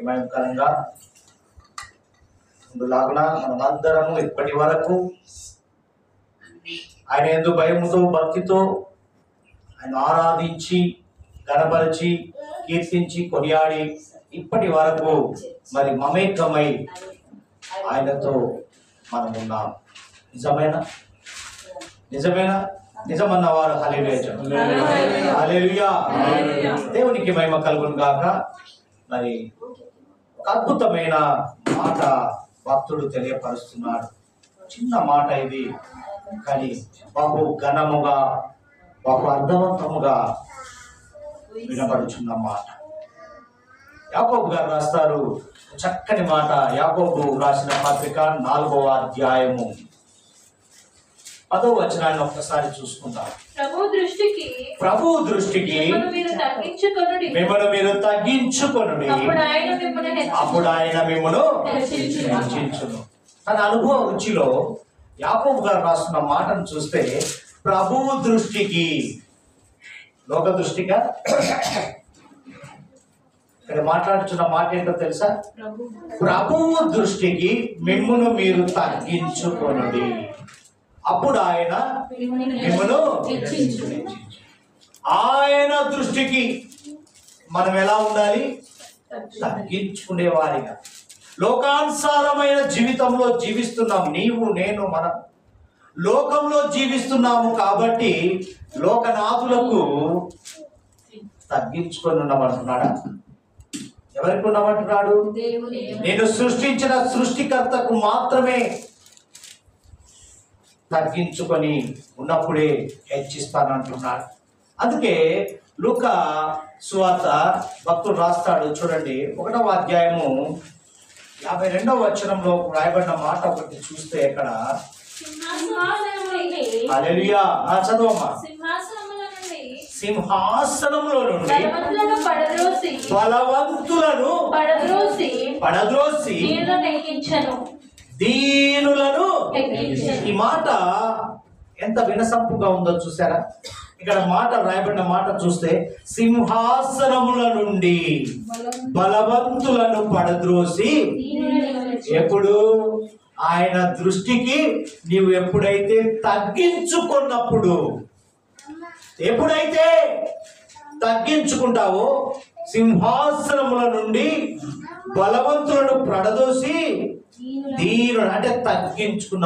మహిమకరంగా ముందులాగున మనమందరము ఇప్పటి వరకు ఆయన యందు భయముతో భక్తితో ఆయన ఆరాధించి గణపరిచి కీర్తించి కొనియాడి ఇప్పటి వరకు మరి మమేకమై ఆయనతో మనం ఉన్నాం. నిజమేనా? నిజమన్న వారు హల్లెలూయా. దేవునికి మహిమ కలుగును గాక. మరి ఒక అద్భుతమైన మాట భక్తుడు తెలియపరుస్తున్నాడు. చిన్న మాట ఇది, కానీ బహు ఘనముగా బహు అర్థవంతముగా వినపడుచున్న మాట. యాకోబు గారు రాస్తారు చక్కని మాట. యాకోబు రాసిన పత్రిక 4వ అధ్యాయము 10వ వచనాన్ని ఒక్కసారి చూసుకుందాం. ప్రభు దృష్టికి మిమ్మల్ని మీరు తగ్గించుకొనుడి, అప్పుడు ఆయన మిమ్మల్ని హెచ్చించును. తన అనుభవ రుచిలో యాకోబు గారు రాస్తున్న మాటను చూస్తే ప్రభు దృష్టికి, లోక దృష్టిగా ఇక్కడ మాట్లాడుతున్న మాట ఏంటో తెలుసా? ప్రభువు దృష్టికి మిమ్మును మీరు తగ్గించుకొనుడి, అప్పుడు ఆయన మిమ్మును హెచ్చించును. ఆయన దృష్టికి మనం ఎలా ఉండాలి? తగ్గించుకునే వారిగా. లోకానుసారమైన జీవితంలో జీవిస్తున్నాం. నీవు నేను మనం లోకంలో జీవిస్తున్నాము కాబట్టి లోకనాథులకు తగ్గించుకొని ఉన్నామంటున్నాడా? ఎవరికి ఉన్నామంటున్నాడు? నేను సృష్టించిన సృష్టికర్తకు మాత్రమే తగ్గించుకొని ఉన్నప్పుడే హెచ్చిస్తానంటున్నాడు. అందుకే లూకా సువార్త భక్తుడు రాస్తాడు చూడండి, 1వ అధ్యాయము 52వ వచనంలో రాయబడిన మాట ఒకటి చూస్తే ఇక్కడ హల్లెలూయా. చదవమ్మా. సింహాసనంలో నుండి బలవంతులను పడద్రోసి దీనులను. ఈ మాట ఎంత వినసంపుగా ఉందో చూసారా? ఇక్కడ మాట రాయబడిన మాట చూస్తే సింహాసనముల నుండి బలవంతులను పడద్రోసి. ఎప్పుడు? ఆయన దృష్టికి నీవు ఎప్పుడైతే తగ్గించుకున్నప్పుడు, ఎప్పుడైతే తగ్గించుకుంటావో సింహాసనముల నుండి బలవంతులను పడదోసి దీనుడు అంటే తగ్గించుకున్న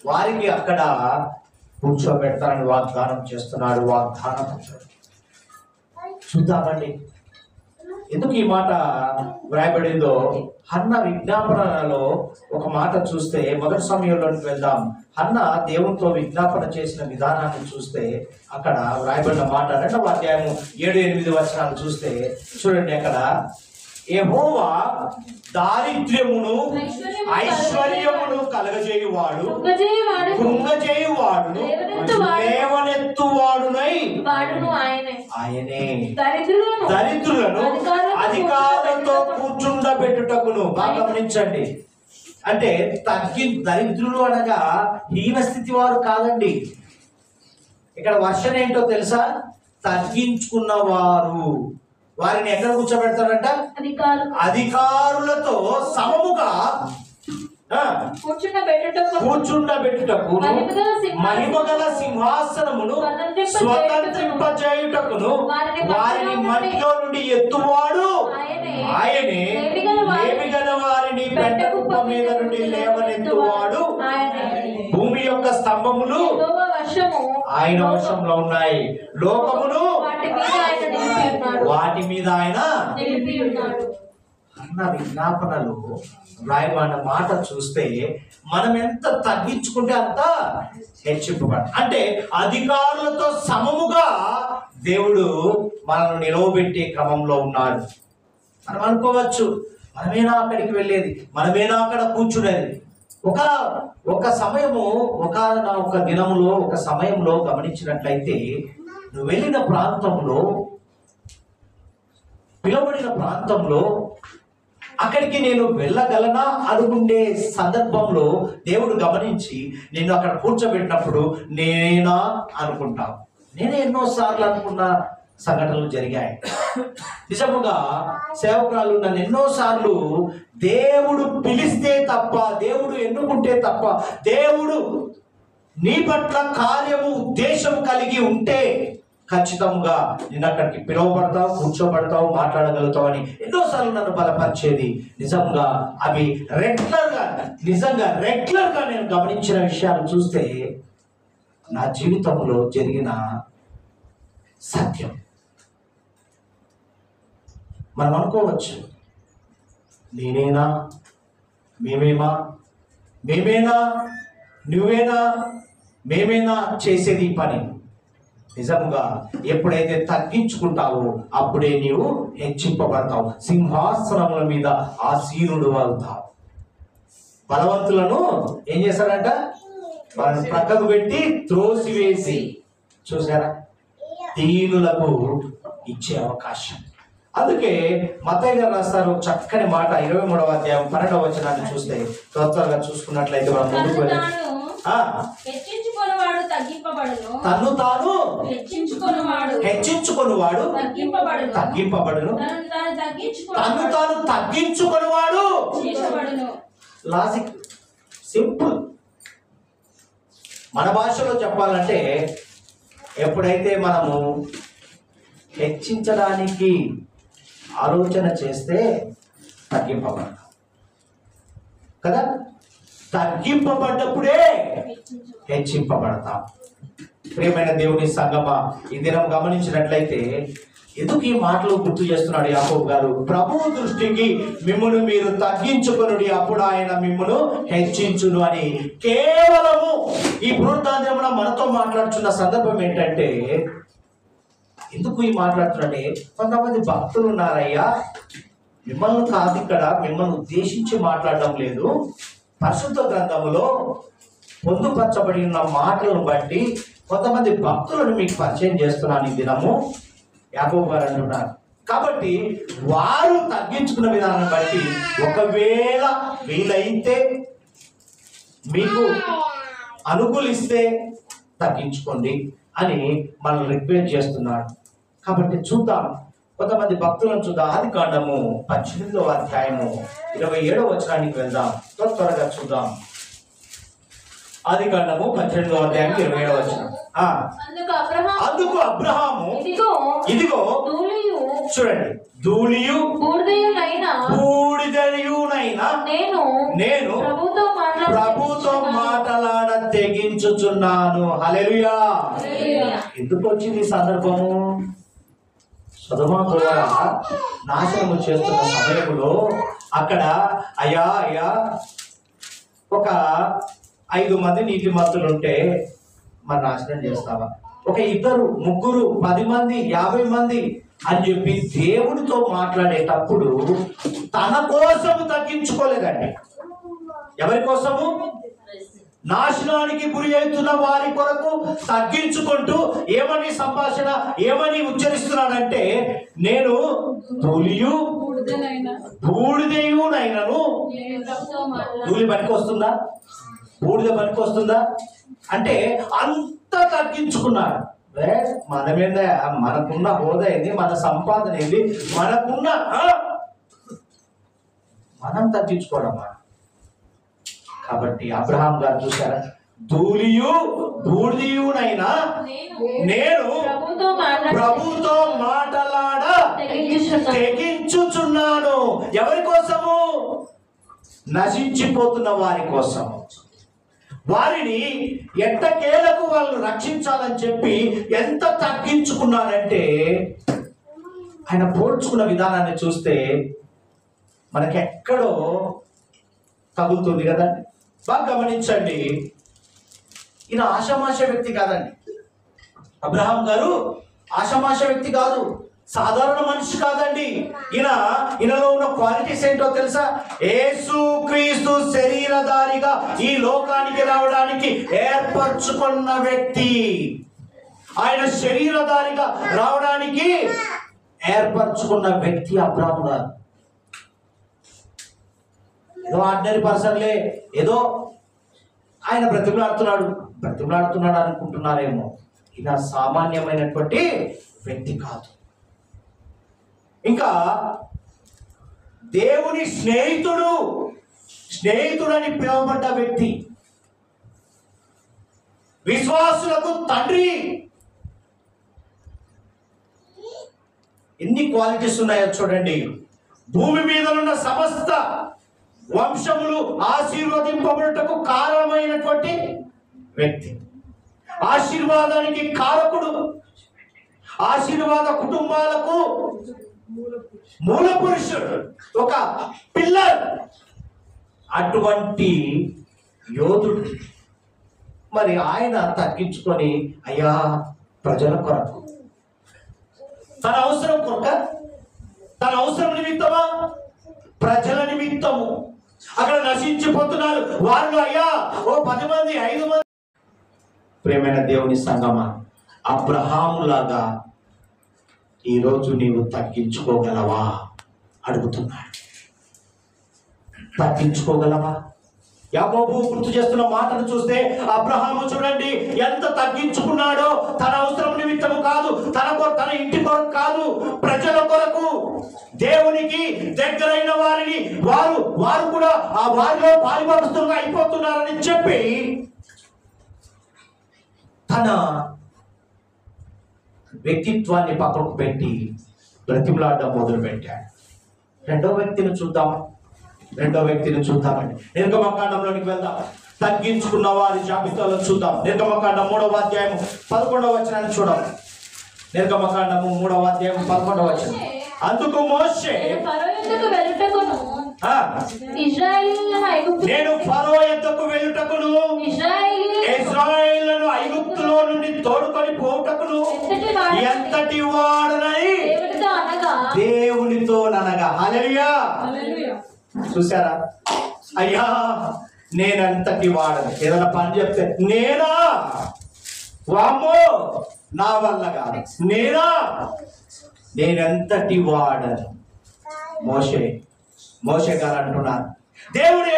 వారికి అక్కడ కూర్చోబెడతానని వాగ్దానం చేస్తున్నాడు. వాగ్దానం చూద్దామండి ఎందుకు ఈ మాట వ్రాయబడిందో. హన్న విజ్ఞాపనలో ఒక మాట చూస్తే, మొదటి సమయంలోకి వెళ్దాం. హన్న దేవునితో విజ్ఞాపన చేసిన విధానాన్ని చూస్తే అక్కడ వ్రాయబడిన మాట 2వ అధ్యాయము 7-8 వచనాలు చూస్తే చూడండి. అక్కడ యెహోవా దారిద్ర్యమును ఐశ్వర్యమును కలగజేయువాడు, కృంగజేయువాడు, లేవనెత్తువాడునై ఆయనే దరిద్రులను అధికారంతో కూర్చుండబెట్టుటకును. బాగా గమనించండి. అంటే దరిద్రులు అనగా హీనస్థితి వారు కాదండి. ఇక్కడ వర్షం ఏంటో తెలుసా? తగ్గించుకున్న వారు. వారిని ఎక్కడ కూర్చోబెడతాడంట? అధికారులతో సమముగా కూర్చుండబెట్టుటకు, మహిమగల సింహాసనమును స్వతంత్రింపజేయుటకును వారిని మట్టిలో నుండి ఎత్తువాడు ఆయనే. లేమిగల వారిని పెంట కుప్ప మీద నుండి లేవనెత్తువాడు. భూమి యొక్క స్తంభములు ఆయన వశంలో ఉన్నాయి, లోకమును వాటి మీద ఆయన. అన్న విజ్ఞాపనలు రాయబడిన మాట చూస్తే మనం ఎంత తగ్గించుకుంటే అంత హెచ్చింపబడ. అంటే అధికారులతో సమముగా దేవుడు మనల్ని నిలవబెట్టే క్రమంలో ఉన్నాడు. మనం అనుకోవచ్చు, మనమేనా అక్కడికి వెళ్ళేది, మనమేనా అక్కడ కూర్చునేది. ఒక సమయము, ఒక దినములో, ఒక సమయంలో గమనించినట్లయితే నువ్వు వెళ్ళిన ప్రాంతంలో, పిలువబడిన ప్రాంతంలో అక్కడికి నేను వెళ్ళగలనా అనుకునే సందర్భంలో దేవుడు గమనించి నేను అక్కడ కూర్చోబెట్టినప్పుడు నేనేనా అనుకుంటాను. నేనే ఎన్నోసార్లు అనుకున్న సంఘటనలు జరిగాయి. నిజముగా సేవకురాలు నన్ను ఎన్నోసార్లు దేవుడు పిలిస్తే తప్ప, దేవుడు ఎన్నుకుంటే తప్ప, దేవుడు నీ పట్ల కార్యము ఉద్దేశం కలిగి ఉంటే ఖచ్చితంగా నేను అక్కడికి పిలువబడతావు, కూర్చోబడతావు, మాట్లాడగలుగుతావు అని ఎన్నోసార్లు నన్ను బలపరిచేది. నిజంగా అవి రెగ్యులర్గా నేను గమనించిన విషయాలు చూస్తే నా జీవితంలో జరిగిన సత్యం. మనం అనుకోవచ్చు, నేనేనా, మేమేనా, నువ్వేనా, మేమేనా చేసేది ఈ పని. నిజంగా ఎప్పుడైతే తగ్గించుకుంటావో అప్పుడే నీవు హెచ్చింపబడతావు, సింహాసనముల మీద ఆసీనుడు అవుతావు. బలవంతులను ఏం చేశారంట? వాళ్ళని ప్రక్కకు పెట్టి త్రోసివేసి, చూసారా, దీనులకు ఇచ్చే అవకాశం. అందుకే మత్తయి గారు రాస్తారు చక్కని మాట, 23వ అధ్యాయం 12వ వచనాన్ని చూస్తే త్వరగా చూసుకున్నట్లయితే మనం ముందుకు వెళ్ళి, తన్ను తాను హెచ్చించుకొనువాడు తగ్గింపబడును, తన్ను తాను తగ్గించుకొనువాడు. Logic simple. మన భాషలో చెప్పాలంటే ఎప్పుడైతే మనము హెచ్చించడానికి ఆలోచన చేస్తే తగ్గింపబడతాం కదా, తగ్గింపబడ్డప్పుడే హెచ్చింపబడతాం. ప్రియమైన దేవుని సంగమా, ఈ దినం గమనించినట్లయితే ఎందుకు ఈ మాటలు గుర్తు చేస్తున్నాడు యాకోబు గారు? ప్రభువు దృష్టికి మిమ్మును మీరు తగ్గించుకొనుడి, అప్పుడు ఆయన మిమ్మును హెచ్చించును అని కేవలము ఈ పునరుద్ధానమున మనతో మాట్లాడుతున్న సందర్భం ఏంటంటే, ఎందుకు ఈ మాట్లాడుతున్నాడే, కొంతమంది భక్తులు ఉన్నారయ్యా, మిమ్మల్ని కాదు, ఇక్కడ మిమ్మల్ని ఉద్దేశించి మాట్లాడడం లేదు, పరిశుద్ధ గ్రంథములో పొందుపరచబడి ఉన్న మాటలను బట్టి కొంతమంది భక్తులను మీకు పరిచయం చేస్తున్నాను ఈ దినము యాకోబు గారు అంటున్నారు. కాబట్టి వారు తగ్గించుకున్న విధానాన్ని బట్టి ఒకవేళ వీలైతే మీకు అనుకూలిస్తే తగ్గించుకోండి అని మనం రిక్వెస్ట్ చేస్తున్నాడు. కాబట్టి చూద్దాం, కొంతమంది భక్తులను చూద్దాం. ఆదికాండము 18వ అధ్యాయము 27వ వచనానికి వెళ్దాం. త్వరగా చూద్దాం. ఆదికాండము 18వ అధ్యాయం 27వ వచనం. అందుకు అబ్రహాము, ఇదిగో చూడండి, ధూళియు బూడిదయునైనా నేను ప్రభుతో మాటలాడ తెగించుచున్నాను. హల్లెలూయా. ఎందుకు వచ్చింది సందర్భము? సొదొమ గొమొర్రా నాశనము చేస్తున్న సమయంలో అక్కడ అయ్యా ఒక 5 మంది నీతిమంతులు ఉంటే మరి నాశనం చేస్తావా? ఒక 2, 3, 10 మంది, 50 మంది అని చెప్పి దేవుడితో మాట్లాడేటప్పుడు తన కోసము తగ్గించుకోలేదండి. ఎవరి కోసము? నాశనానికి గురి అవుతున్న వారి కొరకు తగ్గించుకుంటూ ఏమని సంభాషణ, ఏమని ఉచ్చరిస్తున్నాడంటే, నేను ధూళియు బూడిదయునైనను. ధూళి పనికి వస్తుందా? బూడిద పనికి వస్తుందా? అంటే అంత తగ్గించుకున్నాడు. మనమేందా, మనకున్న హోదా ఏంది, మన సంపాదన ఏంది, మనకున్న మనం తగ్గించుకోవడమా? కాబట్టి అబ్రహాం గారు చూసారా, ధూళియు బూడిదయునైనా నేను ప్రభుతో మాటలాడ తెగించుచున్నాను. ఎవరి కోసము? నశించిపోతున్న వారి కోసం. వారిని ఎట్టకేలకు వాళ్ళు రక్షించాలని చెప్పి ఎంత తగ్గించుకున్నారంటే, ఆయన పోల్చుకున్న విధానాన్ని చూస్తే మనకెక్కడో తగులుతుంది కదండి. బాగా గమనించండి, ఈయన ఆషామాష వ్యక్తి కాదండి. అబ్రహాం గారు ఆషామాష వ్యక్తి కాదు, సాధారణ మనిషి కాదండి. ఈయనలో ఉన్న క్వాలిటీస్ ఏంటో తెలుసా? యేసు క్రీస్తు శరీరధారిగా ఈ లోకానికి రావడానికి ఏర్పరచుకున్న వ్యక్తి. ఆయన శరీరధారిగా రావడానికి ఏర్పరచుకున్న వ్యక్తి అబ్రహాం గారు. ఏదో ఆర్డినరీ పర్సన్లే, ఏదో ఆయన బ్రతిమలాడుతున్నాడు అనుకుంటున్నారేమో. ఈయన సామాన్యమైనటువంటి వ్యక్తి కాదు. ఇంకా దేవుని స్నేహితుడని పిలువబడ్డ వ్యక్తి, విశ్వాసులకు తండ్రి. ఎన్ని క్వాలిటీస్ ఉన్నాయో చూడండి. భూమి మీద ఉన్న సమస్త వంశములు ఆశీర్వదింపబడుటకు కారణమైనటువంటి వ్యక్తి, ఆశీర్వాదానికి కారకుడు, ఆశీర్వాద కుటుంబాలకు మూల పురుషుడు, ఒక పిల్లర్. అటువంటి యోధుడు. మరి ఆయన తగ్గించుకొని, అయ్యా ప్రజల కొరకు, తన అవసరం కొరక, తన అవసరం నిమిత్తమా, ప్రజల నిమిత్తము అక్కడ నశించిపోతున్నారు వాళ్ళు. అయ్యా ఓ 10 మంది 5 మంది. ప్రియమైన దేవుని సంగమా, అబ్రహాములాగా ఈరోజు నీవు తగ్గించుకోగలవా అడుగుతున్నాడు. తగ్గించుకోగలవా? యాకోబు గుర్తు చేస్తున్న మాటను చూస్తే అబ్రహాము చూడండి ఎంత తగ్గించుకున్నాడో. తన అవసరం నిమిత్తము కాదు, తన ఇంటి కొరకు కాదు, ప్రజల కొరకు, దేవునికి దగ్గరైన వారిని వారు కూడా ఆ వారిలో పాలుపరుస్తుగా అయిపోతున్నారని చెప్పి తన వ్యక్తిత్వాన్ని పక్కకు పెట్టి బ్రతిమలాడడం మొదలు పెట్టాడు. రెండో వ్యక్తిని చూద్దామండి. నిర్గమకాండంలోనికి వెళ్దాం. తగ్గించుకున్న వారి జాబితాలో చూద్దాం. నిర్గమకాండం 3వ అధ్యాయం 11వ వచనాన్ని చూద్దాం. నిర్గమకాండము 3వ అధ్యాయం 11వ వచనం. అందుకు మోషే, నేను ఫరో యొద్దకు వెళ్ళుటకును ఇశ్రాయేలును ఐగుప్తులో నుండి తోడుకొని పోవుటకును ఎంతటి వాడనని దేవునితోననగా. హల్లెలూయా. చూసారా? అయ్యా నేనంతటి వాడను. ఏదైనా పని చెప్తే నేనా, వామ్మో నా వల్ల కాదు, నేనెంతటి వాడను. మోషే గారు అంటున్నారు, దేవుడు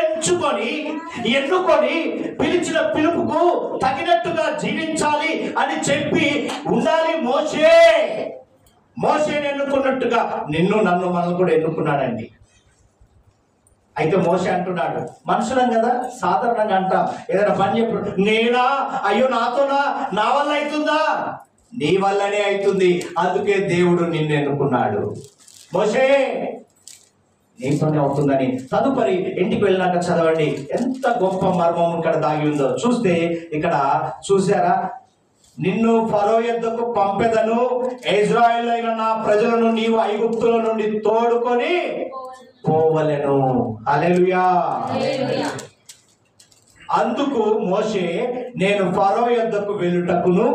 ఎన్నుకొని పిలిచిన పిలుపుకు తగినట్టుగా జీవించాలి అని చెప్పి ఉండాలి. మోషేని ఎన్నుకున్నట్టుగా నన్ను మనల్ని కూడా ఎన్నుకున్నాడండి. అయితే మోషే అంటున్నాడు, మనుషులం కదా, సాధారణంగా అంటాం, ఏదైనా పని చెప్పు, నేనా, అయ్యో నాతోనా, నా వల్ల అవుతుందా? నీ వల్లనే అవుతుంది. అందుకే దేవుడు నిన్ను ఎన్నుకున్నాడు. మోషే నీతోనే అవుతుందని. తదుపరి ఇంటికి వెళ్ళినాక చదవండి, ఎంత గొప్ప మర్మం ఇక్కడ దాగి ఉందో చూస్తే. ఇక్కడ చూసారా, నిన్ను ఫరో యొద్దకు పంపెదను, ఇశ్రాయేలైన నా ప్రజలను నీవు ఐగుప్తుల నుండి తోడుకొని పోవలెను. హల్లెలూయా. అందుకు మోషే, నేను ఫరో యొద్దకు వెళ్ళుటకును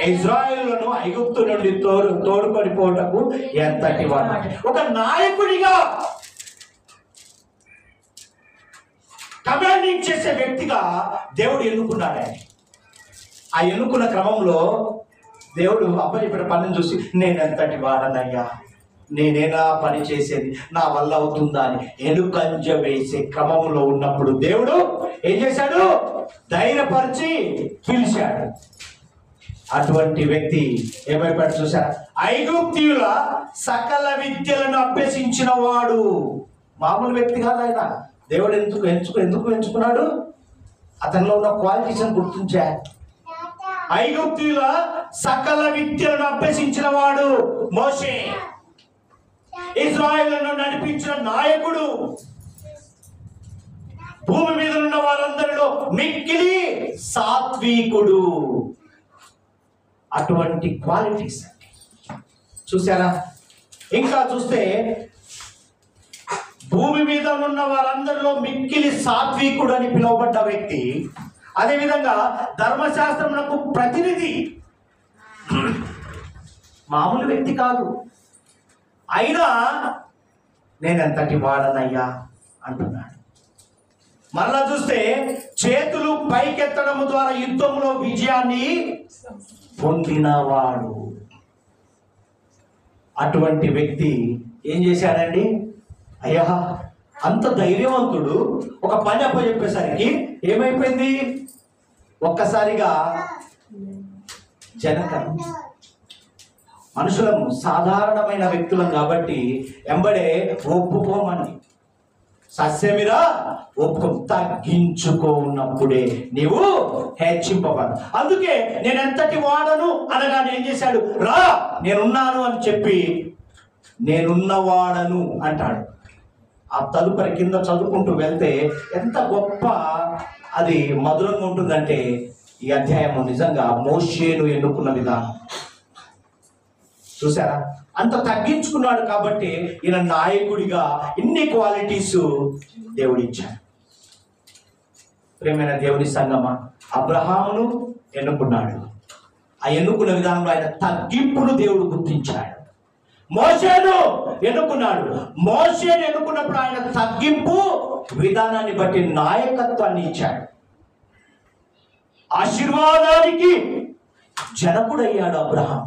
ఇశ్రాయేలును ఐగుప్తు నుండి తోడుకొని పోటకు ఎంతటి వాడు. ఒక నాయకుడిగా, కమాండింగ్ చేసే వ్యక్తిగా దేవుడు ఎన్నుకున్నాడు. ఆ ఎన్నుకున్న క్రమంలో దేవుడు అప్పచెప్పిన పనిని చూసి, నేనెంతటి వాడనయ్యా, నేనేనా పని చేసేది, నా వల్ల అవుతుందా అని ఎలుకంజ వేసే క్రమంలో ఉన్నప్పుడు దేవుడు ఏం చేశాడు? ధైర్యపరిచి పిలిచాడు. అటువంటి వ్యక్తి ఏమైపోయాడు చూసారా? ఐగుప్తీయుల సకల విద్యలను అభ్యసించిన వాడు. మామూలు వ్యక్తి కాదు ఆయన. దేవుడు ఎందుకు ఎంచుకున్నాడు? అతనిలో ఉన్న క్వాలిటీస్ అని గుర్తించాడు. ఐగుప్తీయుల సకల విద్యలను అభ్యసించిన వాడు మోషే. ఇశ్రాయేలును నడిపించిన నాయకుడు. భూమి మీద ఉన్న వారందరిలో మిక్కిలి సాత్వికుడు. అటువంటి క్వాలిటీస్ చూసారా? ఇంకా చూస్తే భూమి మీద ఉన్న వారందరిలో మిక్కిలి సాత్వికుడు అని పిలువబడ్డ వ్యక్తి. అదేవిధంగా ధర్మశాస్త్రమునకు ప్రతినిధి. మామూలు వ్యక్తి కాదు. అయినా నేనెంతటి వాడనయ్యా అంటున్నాడు. మరలా చూస్తే చేతులు పైకెత్తడం ద్వారా యుద్ధంలో విజయాన్ని పొందినవాడు. అటువంటి వ్యక్తి ఏం చేశాడండి? అయ్యా అంత ధైర్యవంతుడు ఒక పని అప్పచెప్పేసరికి ఏమైపోయింది? ఒక్కసారిగా జనక మనుషులము సాధారణమైన వ్యక్తులం కాబట్టి ఎంబడే ఒప్పుకోమని, సస్యమిరా ఒప్పుకో, తగ్గించుకున్నప్పుడే నీవు హెచ్చింపబడు. అందుకే నేను ఎంతటి వాడను అనగానే ఏం చేశాడు, రా నేనున్నాను అని చెప్పి నేనున్నవాడను అంటాడు. ఆ తదుపరి కింద చదువుకుంటూ వెళ్తే ఎంత గొప్ప అది మధురంగా ఉంటుందంటే ఈ అధ్యాయము నిజంగా మోషేను ఎన్నుకున్న విధానం చూసారా. అంత తగ్గించుకున్నాడు కాబట్టి ఈయన నాయకుడిగా ఇన్ని క్వాలిటీస్ దేవుడు ఇచ్చాడు. ప్రియమైన దేవుని సంగమా, అబ్రహామును ఎన్నుకున్నాడు. ఆ ఎన్నుకున్న విధానంలో ఆయన తగ్గింపును దేవుడు గుర్తించాడు. మోషేను ఎన్నుకున్నాడు. మోషేను ఎన్నుకున్నప్పుడు ఆయన తగ్గింపు విధానాన్ని బట్టి నాయకత్వాన్ని ఇచ్చాడు. ఆశీర్వాదానికి జనకుడయ్యాడు అబ్రహాం.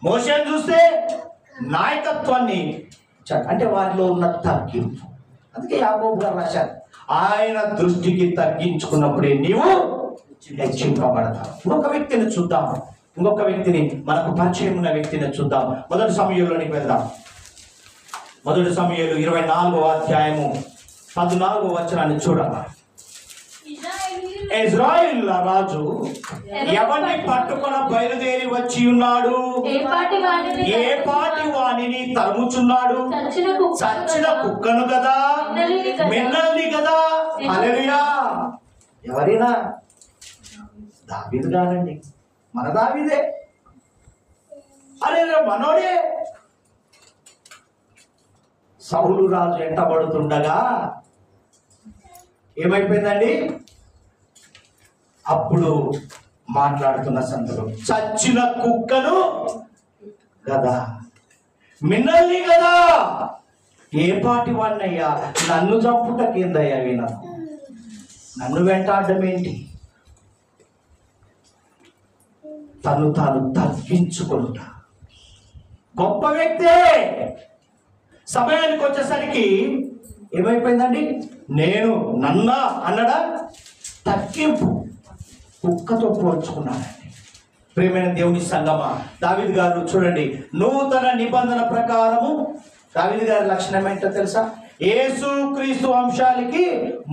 మోషేను చూస్తే నాయకత్వాన్ని ఇచ్చాడు, అంటే వారిలో ఉన్న తగ్గింపు. అందుకే యాకోబు గారు రాశారు, ఆయన దృష్టికి తగ్గించుకున్నప్పుడే నీవు హెచ్చింపబడతావు. ఇంకొక వ్యక్తిని చూద్దాం, ఇంకొక వ్యక్తిని, మనకు పరిచయం ఉన్న వ్యక్తిని చూద్దాం. మొదటి సమూయేలులోనికి వెళ్దాం. మొదటి సమూయేలు 24వ అధ్యాయము 14వ వచనాన్ని చూడాలి. ఇశ్రాయేలు రాజు ఎవరిని పట్టుకొని బయలుదేరి వచ్చి ఉన్నాడు, ఏ పాటి వాణిని తరుముచున్నాడు, చచ్చిన కుక్కను కదా, మిన్నల్ని కదా. హల్లెలూయా. ఎవరైనా దావీదు కాదండి, మన దావీదే. అరే మనోడే. సౌలు రాజు ఎంటబడుతుండగా ఏమైపోయిందండి, అప్పుడు మాట్లాడుతున్న సందర్భం, చచ్చిన కుక్కను కదా, మిన్నల్ని కదా. ఏ పాటి వాడినయ్యా, నన్ను చంపుట కిందయ్యా విన, నన్ను వెంటాడడం ఏంటి. తను తాను తగ్గించుకుంట గొప్ప వ్యక్తే. సమయానికి వచ్చేసరికి ఏమైపోయిందండి, నేను నన్నా అన్నడా, తగ్గింపు, కుక్కతో పోల్చుకున్నాడండి. ప్రియమైన దేవుని సంగమా, దావీదు గారు చూడండి, నూతన నిబంధన ప్రకారము దావీదు గారి లక్షణం ఏంటో తెలుసా, యేసు క్రీస్తు వంశానికి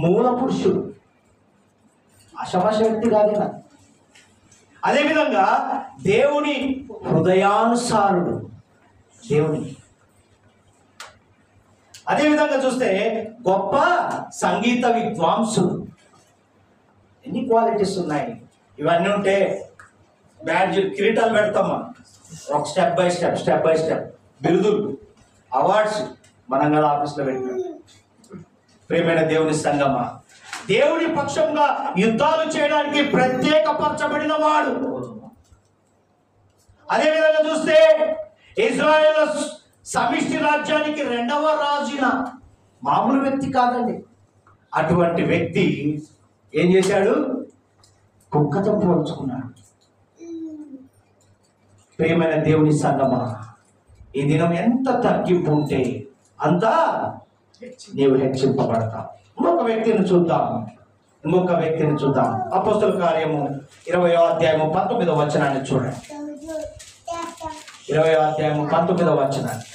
మూల పురుషుడు, అశమశ వ్యక్తి కాదు. అదేవిధంగా దేవుని హృదయానుసారుడు, దేవుని. అదేవిధంగా చూస్తే గొప్ప సంగీత విద్వాంసుడు. ఎన్ని క్వాలిటీస్ ఉన్నాయి. ఇవన్నీ ఉంటే బ్యాడ్జ్, కిరీటాలు పెడతామా, ఒక స్టెప్ బై స్టెప్ బిరుదులు, అవార్డ్స్ మనం కదా ఆఫీస్లో పెట్టాం. ప్రియమైన దేవుని సంగమా, దేవుని పక్షంగా యుద్ధాలు చేయడానికి ప్రత్యేకపరచబడిన వాడు. అదేవిధంగా చూస్తే ఇశ్రాయేలు సమిష్టి రాజ్యానికి 2వ రాజున, మామూలు వ్యక్తి కాదండి. అటువంటి వ్యక్తి ఏం చేశాడు, కుక్కతో పోల్చుకున్నాడు. ప్రియమైన దేవుని సంగమా, ఈ దినం ఎంత తగ్గింపు ఉంటే అంత నీవు హెచ్చింపబడతావు. ఇంకొక వ్యక్తిని చూద్దాం. అపోస్తల కార్యము 20వ అధ్యాయము 19వ వచనాన్ని చూడండి. 20వ అధ్యాయము 19వ వచనాన్ని.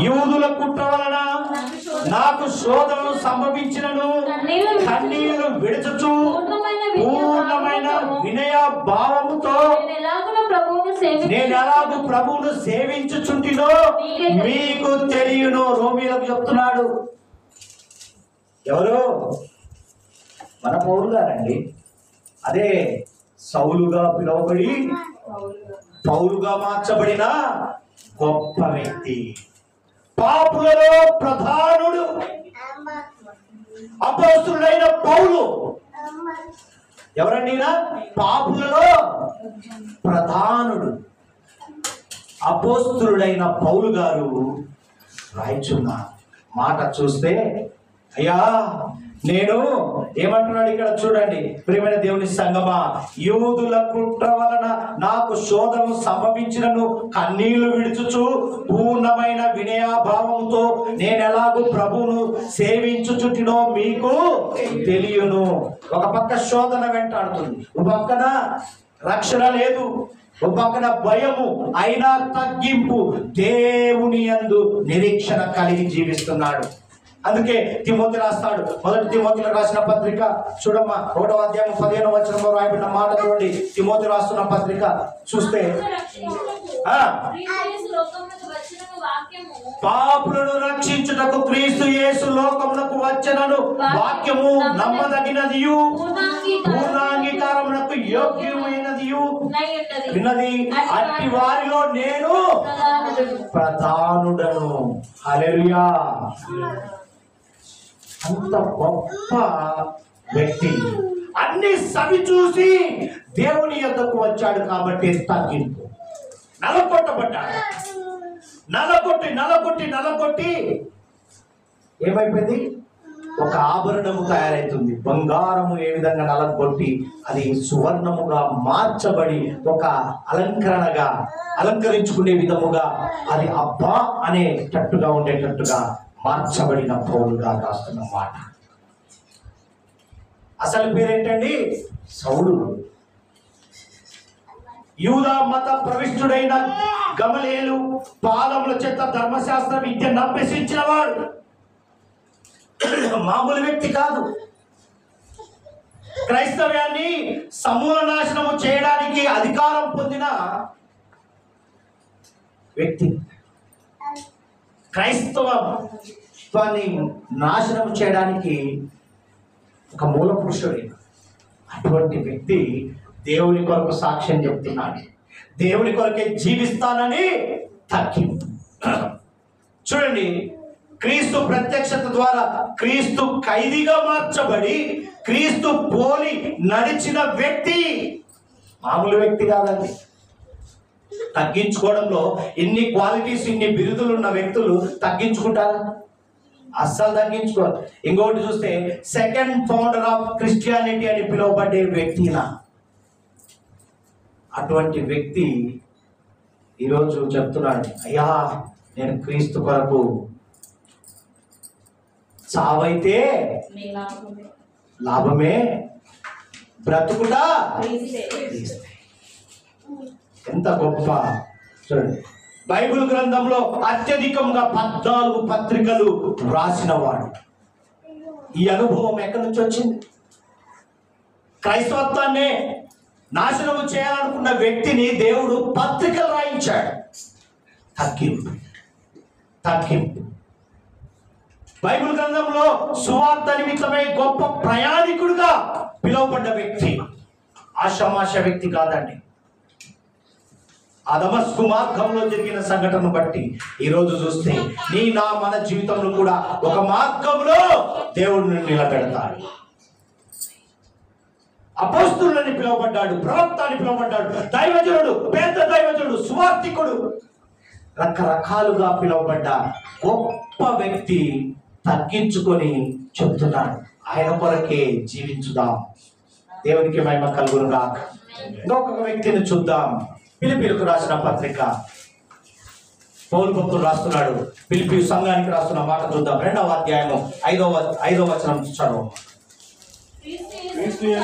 యూదుల కుట్ర వలన నాకు శోధనలు సంభవించినను కన్నీళ్లు విడుచుచు పూర్ణమైన వినయ భావముతో నేను ఎలాగూ ప్రభువును సేవించుచుంటినో మీకు తెలియను. రోమీలకు చెప్తున్నాడు. ఎవరు? మన పౌలు గారండి. అదే సౌలుగా పిలువబడి పౌలుగా మార్చబడిన గొప్ప వ్యక్తి, పాపులలో ప్రధానుడు, అపోస్తులైన పౌలు. ఎవరండి? పాపులలో ప్రధానుడు అపోస్తులుడైన పౌలు గారు రాయిచున్న మాట చూస్తే, అయ్యా నేను ఏమంటున్నాడు ఇక్కడ చూడండి, ప్రియమైన దేవుని సంగమా, యూదుల కుట్ర వలన నాకు శోధన సంభవించినను కన్నీళ్లు విడుచుచు పూర్ణమైన వినయాభావంతో నేను ఎలాగూ ప్రభువును సేవించుచుటినో మీకు తెలియను. ఒక పక్క శోధన వెంటాడుతుంది, ఒక పక్కన రక్షణ లేదు, ఒక పక్కన భయము, అయినా తగ్గింపు, దేవుని యందు నిరీక్షణ కలిగి జీవిస్తున్నాడు. అందుకే తిమోతి రాస్తాడు, మొదటి తిమోతిలో రాసిన పత్రిక చూడమ్మా, 1వ అధ్యాయం 15వ వచనంలో రాయబడిన మాట చూడండి. తిమోతి రాస్తున్న పత్రిక చూస్తే, పాపులను రక్షించుటకు క్రీస్తు యేసు లోకమునకు వచ్చెనను వాక్యము నమ్మదగినదియు పూర్ణాంగీకారమునకు యోగ్యమైనదియు విన్నది, అట్టి వారిలో నేను ప్రధానుడను. హల్లెలూయా. అంత గొప్ప వ్యక్తి అన్ని సవి చూసి దేవుని యొద్దకు వచ్చాడు కాబట్టి తగ్గింపు. నలగొట్టబడ్డాడు. నలగొట్టి ఏమైపోయింది? ఒక ఆభరణము తయారైతుంది. బంగారము ఏ విధంగా నలగొట్టి అది సువర్ణముగా మార్చబడి ఒక అలంకరణగా అలంకరించుకునే విధముగా అది అబ్బా అనేటట్టుగా ఉండేటట్టుగా మార్చబడిన పౌలుగా రాస్తున్న మాట. అసలు పేరేంటండి? సౌలు. యూదా మత ప్రవిష్టుడైన గమలీయేలు పాదముల చేత ధర్మశాస్త్ర విద్యను అభ్యసించిన వాడు. మామూలు వ్యక్తి కాదు. క్రైస్తవ్యాన్ని సమూల నాశనము చేయడానికి అధికారం పొందిన వ్యక్తి. క్రైస్తవాన్ని నాశనం చేయడానికి ఒక మూల పురుషుడు. అటువంటి వ్యక్తి దేవుని కొరకు సాక్ష్యం చెప్తున్నాడు. దేవుని కొరకే జీవిస్తానని తగ్గింపు. చూడండి, క్రీస్తు ప్రత్యక్షత ద్వారా క్రీస్తు ఖైదీగా మార్చబడి క్రీస్తు పోలి నడిచిన వ్యక్తి మామూలు వ్యక్తి కాదండి. తగ్గించుకోవడంలో ఎన్ని క్వాలిటీస్, ఇన్ని బిరుదులు ఉన్న వ్యక్తులు తగ్గించుకుంటారా? అస్సలు తగ్గించుకోరు. ఇంకొకటి చూస్తే సెకండ్ ఫౌండర్ ఆఫ్ క్రిస్టియానిటీ అని పిలువబడే వ్యక్తినా, అటువంటి వ్యక్తి ఈరోజు చెప్తున్నాడు, అయ్యా నేను క్రీస్తు కొరకు చావైతే లాభమే, బ్రతుకుడా. ఎంత గొప్ప! చూడండి, బైబిల్ గ్రంథంలో అత్యధికంగా 14 పత్రికలు రాసిన వాడు. ఈ అనుభవం ఎక్కడి నుంచి వచ్చింది? క్రైస్తవత్వాన్ని నాశనం చేయాలనుకున్న వ్యక్తిని దేవుడు పత్రికలు రాయించాడు. తగ్గింపు. బైబిల్ గ్రంథంలో సువార్త నిమిత్తమై గొప్ప ప్రయాణికుడుగా పిలువబడ్డ వ్యక్తి. ఆషామాష వ్యక్తి కాదండి. ఆ దమస్కు మార్గంలో జరిగిన సంఘటనను బట్టి ఈరోజు చూస్తే మన జీవితంలో కూడా ఒక మార్గంలో దేవుడిని నిలబెడతాడు. అపోస్తులని పిలువబడ్డాడు, ప్రవక్త అని పిలువబడ్డాడు, దైవజనుడు, పెద్ద దైవజనుడు, సువార్తికుడు, రకరకాలుగా పిలువబడ్డ గొప్ప వ్యక్తి తగ్గించుకొని చెప్తున్నాడు, ఆయన కొరకే జీవించుదాం. దేవునికి మహిమ కలుగునుగా. ఇంకొక వ్యక్తిని చూద్దాం. ఫిలిప్పీయులకు రాసిన పత్రిక పౌలు భక్తుడు రాస్తున్నాడు. ఫిలిప్పీ సంఘానికి రాస్తున్న మాట చూద్దాం. 2వ అధ్యాయము 5వ వచనం చదువు.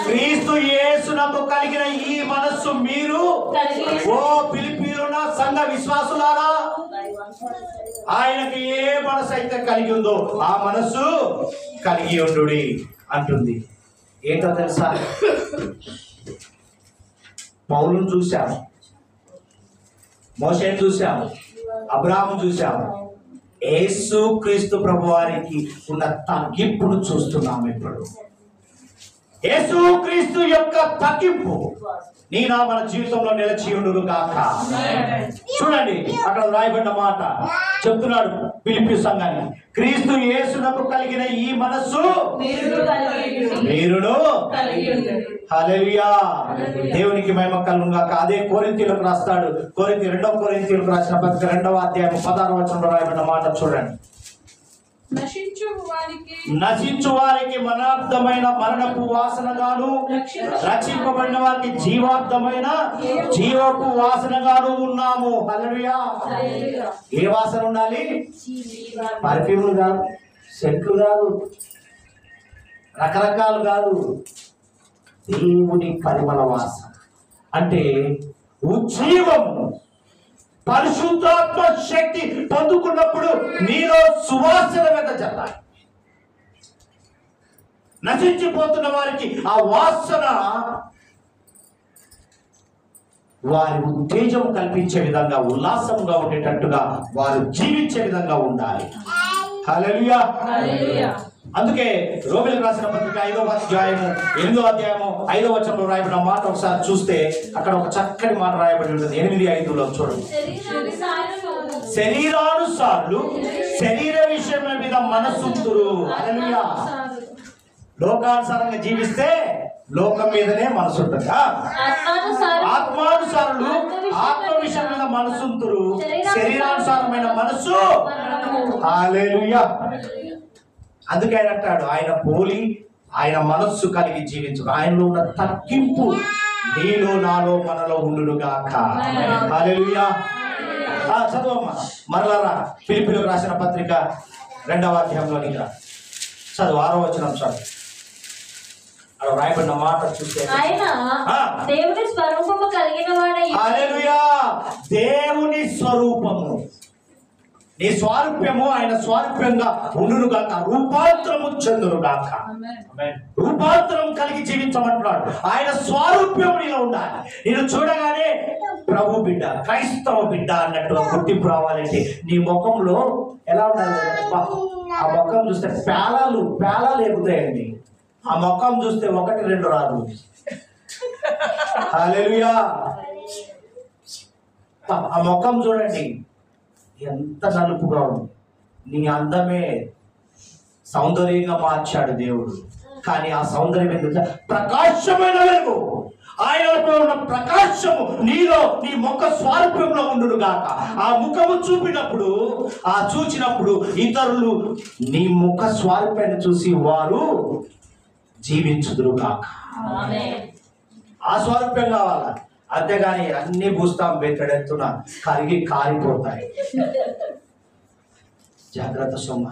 క్రీస్తు యేసునకు కలిగిన ఈ మనస్సు మీరు ఓ ఫిలిప్పీయుల సంఘ విశ్వాసులారా, ఆయనకి ఏ మనసు అయితే కలిగి ఉందో ఆ మనస్సు కలిగి ఉండుడి అంటుంది. ఏంటో తెలుసా? పౌలును చూశాము, మోషేను చూశాము, అబ్రాహాము చూశాము. యేసు క్రీస్తు ప్రభువారికి ఉన్న తగ్గింపును చూస్తున్నాము. ఇప్పుడు యేసు క్రీస్తు యొక్క తగ్గింపు మన జీవితంలో నిలిచి ఉండును గాక. చూడండి, అక్కడ రాయబడిన మాట చెప్తున్నాడు ఫిలిప్పీ సంఘాన్ని. క్రీస్తు యేసునకు కలిగిన ఈ మనస్సు మీరును. హల్లెలూయా. దేవునికి మహిమ కలుగును గాక. అదే కొరింథీయులకు రాస్తాడు. 2వ కొరింథీయులకు రాసిన పత్రిక 2వ అధ్యాయం 16వ వచనంలో రాయబడిన మాట చూడండి. నశించు వారికి మరణార్థమైన మరణపు వాసనగాను, రక్షింపబడిన వారికి జీవార్థమైన జీవపు వాసనగాను ఉన్నాము. హల్లెలూయా. ఏ వాసన ఉండాలి? పర్ఫ్యూమ్లు కాదు, సెంట్లు కాదు, రకరకాలు కాదు, దేవుని పరిమళ వాసన. అంటే ఉజ్జీవము, పరిశుద్ధాత్మ శక్తి పొందుకున్నప్పుడు నీలో సువాసన వెదజల్లాలి. నశించిపోతున్న వారికి ఆ వాసన వారి ఉత్తేజం కల్పించే విధంగా, ఉల్లాసంగా ఉండేటట్టుగా వారు జీవించే విధంగా ఉండాలి. హల్లెలూయా. అందుకే రోమీయులకు రాసిన పత్రిక 5వ అధ్యాయము 8వ అధ్యాయము 5వ వచనంలో రాయబడిన మాట ఒకసారి చూస్తే అక్కడ ఒక చక్కటి మాట రాయబడి ఉంటుంది. 8:5లో చూడండి. శరీరానుసారులు శరీర విషయం మీద మనసుంతురు. హల్లెలూయా. లోకానుసారంగా జీవిస్తే లోకం మీదనే మనసు ఉంటుంది. ఆత్మానుసారులు ఆత్మ విషయం మీద మనసుంతురు, శరీరానుసారమైన మనసు. హల్లెలూయా. అందుకే ఆయన అంటాడు, ఆయన పోలి ఆయన మనస్సు కలిగి జీవించు, ఆయనలో ఉన్న తగ్గింపు నీలో నాలో మనలో ఉండునుగాక. హల్లెలూయా. చదువమ్మా మరలా ఫిలిప్పీయులకు రాసిన పత్రిక 2వ అధ్యాయంలోనికి రా. చదువు 6వ వచనం చదువు. అక్కడ రాయబడిన మాట చూస్తే ఆయన దేవుని స్వరూపము కలిగిన వాడై. హల్లెలూయా. దేవుని స్వరూపము, నీ స్వారూప్యము ఆయన స్వారూప్యంగా ఉండును గాక, రూపాంతరము చెందును గాక. రూపాంతరం కలిగి జీవించమంటున్నాడు. ఆయన స్వారూప్యం నీలో ఉండాలి. నేను చూడగానే ప్రభు బిడ్డ, క్రైస్తవ బిడ్డ అన్నట్టుగా గుర్తింపు రావాలంటే నీ ముఖంలో ఎలా ఉండాలి? ఆ ముఖం చూస్తే పేలాలు ఎగుతాయండి. ఆ ముఖం చూస్తే 1, 2 రాదు. హల్లెలూయా. ఆ ముఖం చూడండి ఎంత నలుపుగా ఉంది. నీ అందమే సౌందర్యంగా మార్చాడు దేవుడు. కానీ ఆ సౌందర్యం ఎందుకు? ప్రకాశమైన వెలుగు, ఆయనలో ఉన్న ప్రకాశము నీలో నీ ముఖ స్వారూప్యంలో ఉండును గాక. ఆ ముఖము చూచినప్పుడు ఇతరులు నీ ముఖ స్వారూప్యాన్ని చూసి వారు జీవించుదురు గాక. ఆ స్వారూప్యం కావాలా? అంతేగాని అన్ని భూస్తాం బెత్తడెత్తున కరిగి కారిపోతాయి. జాగ్రత్త సొమ్మ.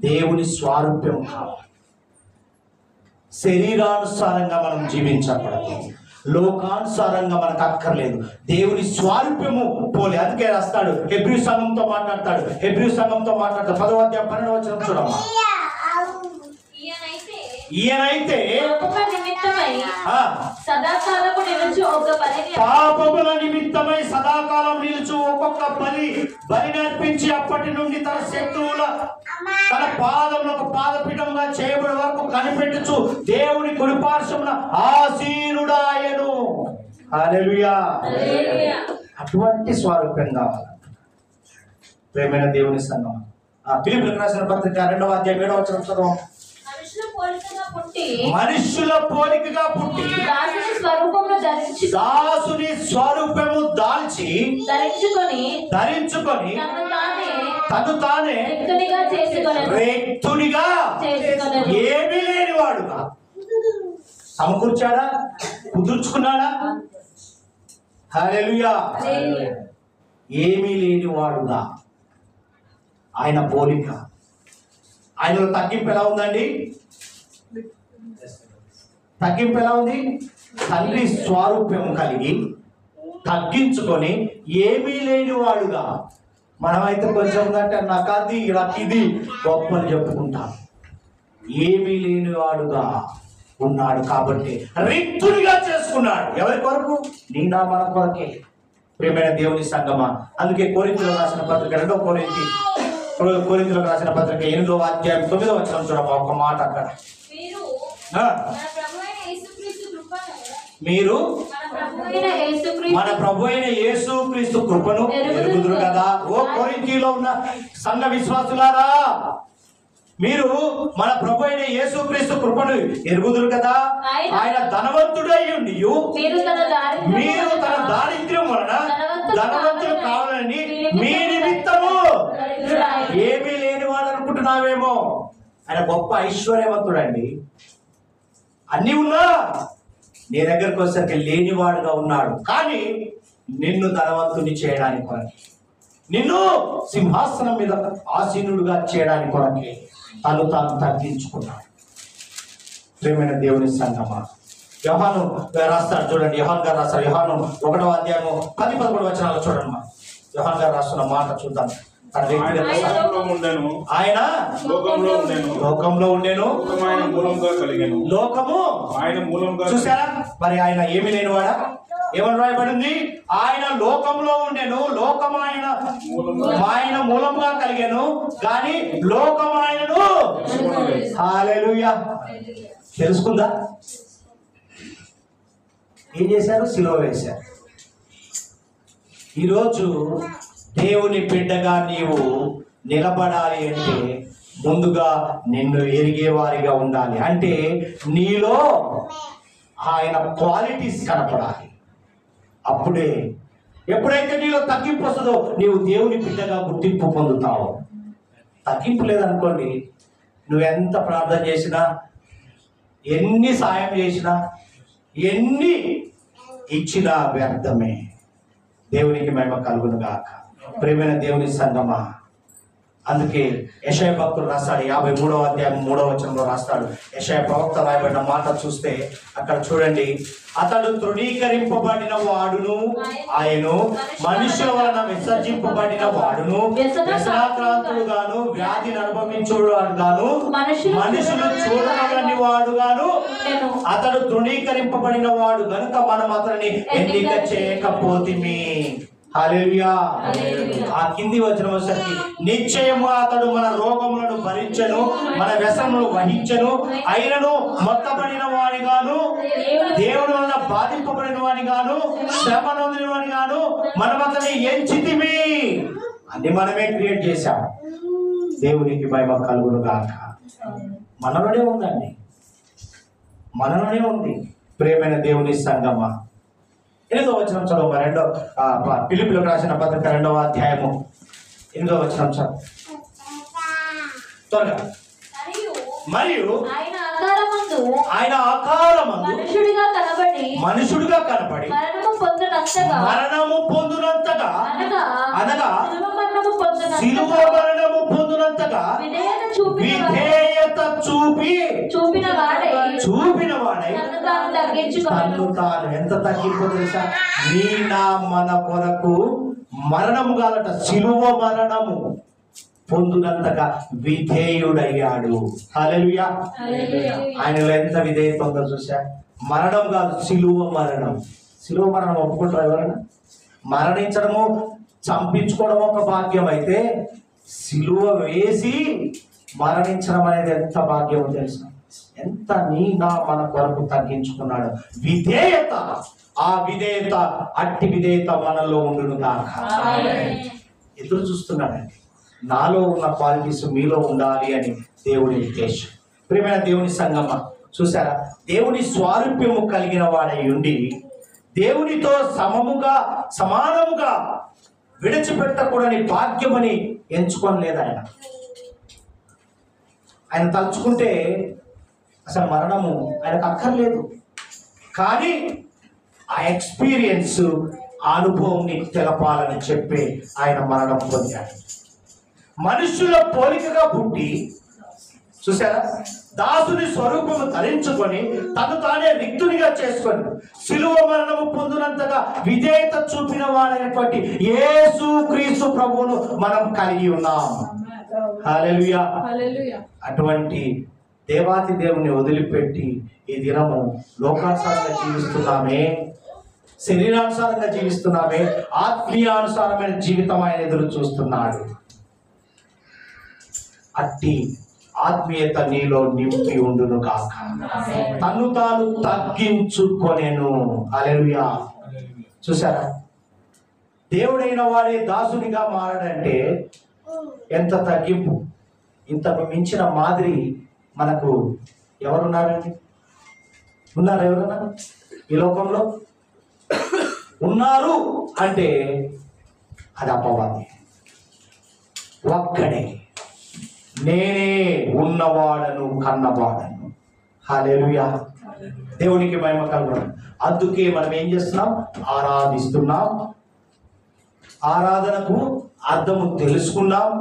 దేవుని స్వారూప్యం కావాలి. శరీరానుసారంగా మనం జీవించకూడదు, లోకానుసారంగా మనకు అక్కర్లేదు. దేవుని స్వారూప్యము పోలే. అందుకే రాస్తాడు, హెబ్రీ సంఘంతో మాట్లాడతాడు. 10వ అధ్యాయం 12వ వచనం చూడమ్మా. ఈయనైతే పాపముల నిమిత్తమై సదాకాలం నిలుచు ఒక్కొక్క బలి నేర్పించి అప్పటి నుండి తన శత్రువుల తన పాదములకు పాదపీఠంగా చేయబడి వరకు కనిపెట్టుచు దేవుని కుడిపార్శ్వమున ఆసీనుడాయను. హల్లెలూయా. అటువంటి స్వరూపం కావాలి ప్రేమైన దేవుని సంఘం. ఫిలిప్పీయులకు రాసిన పత్రిక 2వ అధ్యాయం 7వ వచనం చదువు. మనుషుల పోలికగా పుట్టి దాసుని స్వరూపము దాల్చి ధరించుకొని తను తానే రేక్తునిగా ఏమీ లేనివాడుగా సమకూర్చాడా? కుదుర్చుకున్నాడా? హల్లెలూయా. ఏమీ లేనివాడుగా ఆయన పోలిక. ఆయనలో తగ్గింపు ఎలా ఉందండి? తగ్గింపు ఎలా ఉంది? తండ్రి స్వరూప్యం కలిగి తగ్గించుకొని ఏమీ లేని వాడుగా. మనమైతే కొంచెం అంటే నాకు అది ఇది గొప్పలు చెప్పుకుంటాం. ఏమీ లేని వాడుగా ఉన్నాడు కాబట్టి రిక్తునిగా చేసుకున్నాడు. ఎవరి కొరకు? నీ నా మన కొరకే. ప్రియమైన దేవుని సంగమా. అందుకే కొరింథీయులకు రాసిన పత్రిక 2వ కొరింథీయులకు రాసిన పత్రిక 8వ అధ్యాయం 9వ వచనం చూడమ్మా. ఒక మాట అక్కడ, మీరు మన ప్రభు అయిన యేసుక్రీస్తు కృపను ఎరుగుదురు కదా. ఓ కొరింథీలో ఉన్న సంఘ విశ్వాసులారా, మీరు మన ప్రభు అయిన యేసుక్రీస్తు కృపను ఎరుగుదురు కదా. ఆయన ధనవంతుడై ఉండి మీరు తన దారిద్ర్యం వలన ధనవంతులు కావాలని మీ నిమిత్తము ఏమీ లేని వాడు అనుకుంటున్నారు. అనుకుంటున్నావేమో. ఆయన గొప్ప ఐశ్వర్యవంతుడండి. అన్నీ ఉన్నా నీ దగ్గరకు వచ్చేసరికి లేనివాడుగా ఉన్నాడు. కానీ నిన్ను ధనవంతుని చేయడానికి కొరకే, నిన్ను సింహాసనం మీద ఆసీనుడుగా చేయడానికి కొరకే తను తాను తగ్గించుకున్నాడు. ప్రియమైన దేవుని సంగమా, యోహాను రాస్తాడు చూడండి. యోహాన్ గారు రాస్తారు. యోహాను 1వ అధ్యాయము 10-11 వచనాలు చూడండి. యోహాన్ గారు రాస్తున్న మాట చూద్దాం. తన వ్యక్తిగత ఆయన లోకంలో ఉండేను, లోకము ఆయన మూలంగా. చూసారా మరి ఆయన ఏమి లేనివాడా? ఏమని రాయబడింది? ఆయన లోకంలో ఉండేను, లోకం ఆయన మూలంగా కలిగాను, కానీ లోకం ఆయనను. హల్లెలూయా. తెలుసుకుందా? ఏం చేశారు? సిలువ వేశారు. ఈరోజు దేవుని బిడ్డగా నీవు నిలబడాలి అంటే ముందుగా నిన్ను ఎరిగేవారిగా ఉండాలి. అంటే నీలో ఆయన క్వాలిటీస్ కనపడాలి. అప్పుడే, ఎప్పుడైతే నీలో తగ్గింపు వస్తుందో నీవు దేవుని బిడ్డగా గుర్తింపు పొందుతావు. తగ్గింపు లేదనుకోండి, నువ్వెంత ప్రార్థన చేసినా, ఎన్ని సాయం చేసినా, ఎన్ని ఇచ్చినా వ్యర్థమే. దేవునికి మహిమ కలుగును గాక. ప్రియమైన దేవుని సంగమా, అందుకే యెషయా భక్తుడు రాస్తాడు. 53వ అధ్యాయం 3వ వచనంలో రాస్తాడు. యెషయా ప్రవక్త రాయబడిన మాట చూస్తే అక్కడ చూడండి. అతడు తృణీకరింపబడిన వాడును, ఆయను మనుషుల వలన విసర్జింపబడిన వాడును, వ్యసనాక్రాంతుడుగాను, వ్యాధిని అనుభవించుడుగాను, మనుషులు చూడగలని వాడుగాను. అతడు తృణీకరింపబడిన వాడు గనుక మనం అతనిని ఎన్నిక చేయకపోతిమి. హల్లెలూయా. ఆ కింది వచనం వచ్చేసరికి నిశ్చయముగా అతడు మన రోగములను భరించెను, మన వ్యసనములు వహించెను, అయినను మొత్తబడిన వాడిగాను, దేవుని వలన బాధింపబడిన వాడిగాను, శ్రమ నొందిన వాడిగాను మనం అతన్ని ఎంచితిమి. అన్ని మనమే క్రియేట్ చేశాం. దేవునికి మహిమ కలుగును గాక. మనలోనే ఉందండి, మనలోనే ఉంది. ప్రియమైన దేవుని సంగమా, 8వ వచనం చదువు. ఫిలిప్పీయులకు రాసిన పత్రిక 2వ అధ్యాయము 8వ వచనం చదువు త్వరగా. మరియు ఆయన ఆకారమందు మనుషుడిగా కనబడి మరణము పొందునంతగా అనగా శిలువ మరణము పొందునంతగా విధేయత చూపిన వాడై తన్ను తాను ఎంత తగ్గింపు తెలుసా? నీ నా మన కొరకు మరణము కాదట, శిలువ మరణము పొందునంతగా విధేయుడయ్యాడు. హల్లెలూయా. ఆయనలో ఎంత విధేయత ఉందో చూసా. మరణం కాదు, శిలువ మరణం. శిలువ మరణం ఒప్పుకుంటారు ఎవరైనా? మరణించడము, చంపించుకోవడం ఒక భాగ్యం అయితే, శిలువ వేసి మరణించడం అనేది ఎంత భాగ్యమో తెలుసా? ఎంత నీ నా మన కొరకు తగ్గించుకున్నాడు. విధేయత, ఆ విధేయత, అట్టి విధేయత మనలో ఉండును గాక. ఎదురు చూస్తున్నాడండి. నాలో ఉన్న క్వాలిటీస్ మీలో ఉండాలి అని దేవుని ఉద్దేశం. ప్రియమైన దేవుని సంగమా, చూసారా? దేవుని స్వారూప్యము కలిగిన వాడై ఉండి దేవునితో సమానముగా విడిచిపెట్టకూడని భాగ్యమని ఎంచుకోలేదు ఆయన. ఆయన తలుచుకుంటే అసలు మరణము ఆయనకు అక్కర్లేదు. కానీ ఆ ఎక్స్పీరియన్స్, ఆ అనుభవం నీకు తెలపాలని చెప్పి ఆయన మరణం పొందాడు. మనుషుల పోలికగా పుట్టి, చూసారా, దాసుని స్వరూపము ధరించుకొని తను తానే రిక్తునిగా చేసుకొని శిలువ మరణము పొందినంతగా విధేయత చూపిన వాడైనటువంటి యేసు క్రీస్తు ప్రభువును మనం కలిగి ఉన్నాం. హల్లెలూయా. అటువంటి దేవాతి దేవుని వదిలిపెట్టి ఈ దినము లోకానుసారంగా జీవిస్తున్నామే, శరీరానుసారంగా జీవిస్తున్నామే, ఆత్మీయానుసారమైన జీవితం ఆయన ఎదురు చూస్తున్నాడు. అట్టి ఆత్మీయత నీలో నింపి ఉండును కాక. తను తాను తగ్గించుకొనెను. హల్లెలూయా. చూసారా, దేవుడైన వాడే దాసునిగా మారడంటే ఎంత తగ్గింపు. ఇంతకు మించిన మాదిరి మనకు ఎవరున్నారండి? ఉన్నారు ఎవరన్నా ఈ లోకంలో? ఉన్నారు అంటే అది అపవాది ఒక్కడే. నేనే ఉన్నవాడను కన్నవాడను. హల్లెలూయా. దేవునికి మహిమ కలుగును. అందుకే మనం ఏం చేస్తున్నాం? ఆరాధిస్తున్నాం. ఆరాధనకు అర్థము తెలుసుకున్నాం,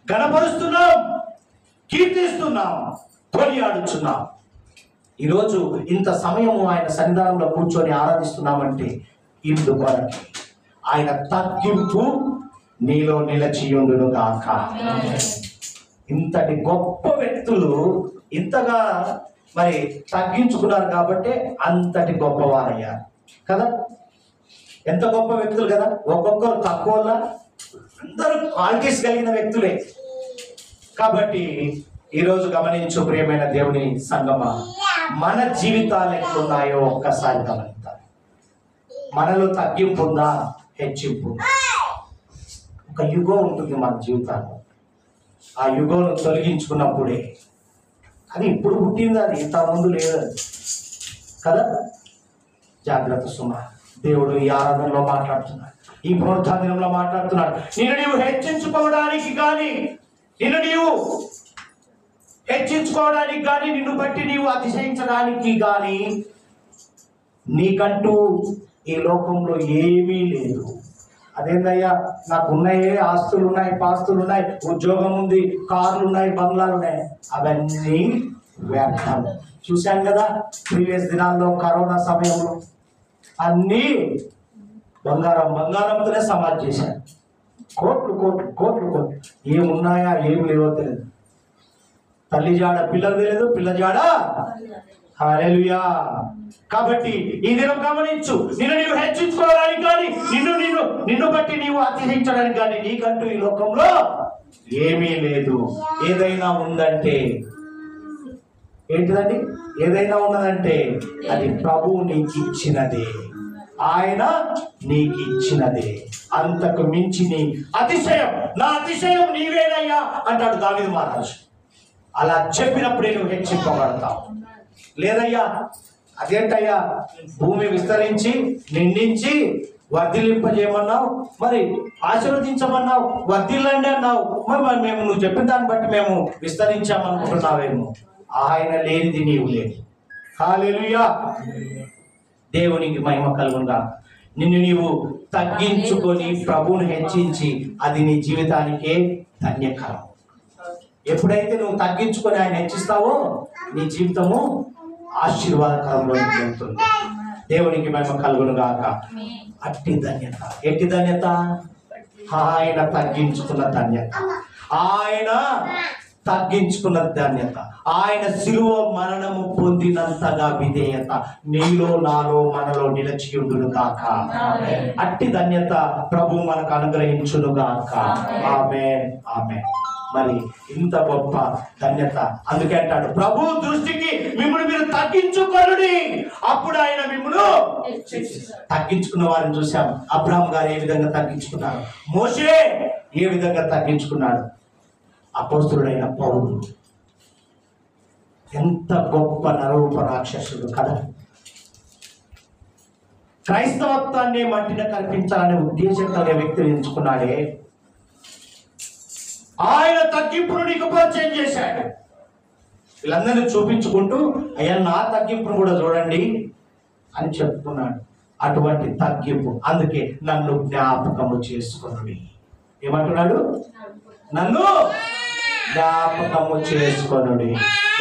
గణపరుస్తున్నాం, కీర్తిస్తున్నాం, కొనియాడుచున్నాం. ఈరోజు ఇంత సమయము ఆయన సన్నిధానంలో కూర్చొని ఆరాధిస్తున్నామంటే ఇందుకొరకే ఆయన తగ్గింపు నీలో నిలచియుండును గాక. ఇంతటి గొప్ప వ్యక్తులు ఇంతగా మరి తగ్గించుకున్నారు కాబట్టి అంతటి గొప్పవారయ్యారు కదా. ఎంత గొప్ప వ్యక్తులు కదా. ఒక్కొక్కరు తక్కువ, అందరూ క్వాలిటీస్ కలిగిన వ్యక్తులే. కాబట్టి ఈరోజు గమనించు ప్రియమైన దేవుని సంగమా, మన జీవితాలు ఎట్లున్నాయో ఒక్కసారి గమనిద్దాం. మనలో తగ్గింపు ఉందా, హెచ్చింపు? ఒక యుగం ఉంటుంది మన జీవితాల్లో. ఆ యుగం తొలగించుకున్నప్పుడే, అది ఇప్పుడు పుట్టింది, అది ఇంత ముందు లేదు కదా. జాగ్రత్త సుమ. దేవుడు ఈ ఆరాధనలో మాట్లాడుతున్నాడు, ఈ పునరుద్ధానంలో మాట్లాడుతున్నాడు. నిన్ను నీవు హెచ్చించుకోవడానికి కానీ, నిన్ను బట్టి నీవు అతిశయించడానికి కానీ నీకంటూ ఈ లోకంలో ఏమీ లేదు. అదేందయ్యా, నాకు ఉన్నాయే, ఆస్తులు ఉన్నాయి, పాస్తులు ఉన్నాయి, ఉద్యోగం ఉంది, కార్లు ఉన్నాయి, బంగ్లాలు ఉన్నాయి, అవన్నీ వ్యర్థం. చూశాం కదా ప్రీవియస్ దినాల్లో, కరోనా సమయంలో అన్నీ బంగారంతోనే సమాధి చేశారు. కోట్లు కోట్లు కోట్లు కోట్లు. ఏమున్నాయా ఏమి లేవో తెలియదు. తల్లి జాడ పిల్లలు తెలియదు, పిల్ల జాడ. హల్లెలూయా. కాబట్టి ఈ దినం గమనించు, నిన్ను నీవు హెచ్చించుకోవడానికి కానీ, నిన్ను బట్టి నీవు అతిశయించడానికి కానీ నీకంటూ ఈ లోకంలో ఏమీ లేదు. ఏదైనా ఉందంటే ఏంటిదండి? ఏదైనా ఉన్నదంటే అది ప్రభువు నీకు ఇచ్చినదే, ఆయన నీకు ఇచ్చినదే. అంతకు మించి నీ అతిశయం, నా అతిశయం నీవేనయ్యా అంటాడు దావీదు మహారాజు. అలా చెప్పినప్పుడే నువ్వు హెచ్చింపబడతావు. లేదయ్యా, అదేంటయ్యా, భూమి విస్తరించి నిండించి వర్ధిలింపజేయమన్నావు, మరి ఆశీర్వదించమన్నావు, వర్ధిల్లండి అన్నావు, మరి మేము నువ్వు చెప్పిన దాన్ని బట్టి మేము విస్తరించామనుకుంటున్నావేమో. ఆయన లేనిది నీవు లేదు. హల్లెలూయా. దేవునికి మహిమ కలుగునుగా. నిన్ను నీవు తగ్గించుకొని ప్రభువును హెచ్చించి, అది నీ జీవితానికే ధన్యకరం. ఎప్పుడైతే నువ్వు తగ్గించుకొని ఆయన హెచ్చిస్తావో నీ జీవితము ఆశీర్వాదకరంలో వెళ్తుంది. దేవునికి మహిమ కలుగును గాక. అట్టి ధన్యత, ఎట్టి ధన్యత? ఆయన తగ్గించుకున్న ధన్యత, ఆయన తగ్గించుకున్న ధన్యత, ఆయన శిలువ మరణము పొందినంతగా విధేయత నీలో, నాలో, మనలో నిలచియుండును గాక. అట్టి ధన్యత ప్రభు మనకు అనుగ్రహించును గాక. ఆమేన్, ఆమేన్. మరి ఇంత గొప్ప ధన్యత, అందుకే అంటాడు, ప్రభు దృష్టికి మిమ్మల్ని మీరు తగ్గించుకొనుడి, అప్పుడు ఆయన మిమ్మల్ని తగ్గించుకున్న వారిని చూసాం. అబ్రహాం గారు ఏ విధంగా తగ్గించుకున్నారు, మోషే ఏ విధంగా తగ్గించుకున్నాడు, అపోస్తలుడైన పౌలు ఎంత గొప్ప నరరూప రాక్షసుడు కదా. క్రైస్తవత్వాన్ని మట్టిన కల్పించాలనే ఉద్దేశం కలిగే వ్యక్తిని ఎంచుకున్నాడే, ఆయన తగ్గింపును నీకు పరిచయం చేశాడు. వీళ్ళందరినీ చూపించుకుంటూ, అయ్యా నా తగ్గింపును కూడా చూడండి అని చెప్పుకున్నాడు. అటువంటి తగ్గింపు, అందుకే నన్ను జ్ఞాపకము చేసుకొనుడి. ఏమంటున్నాడు? నన్ను జ్ఞాపకము చేసుకొనుడి.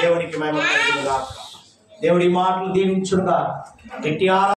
దేవునికి మహిమ కలుగును గాక. దేవుడి మాటలు దీవించునుగా. గట్టి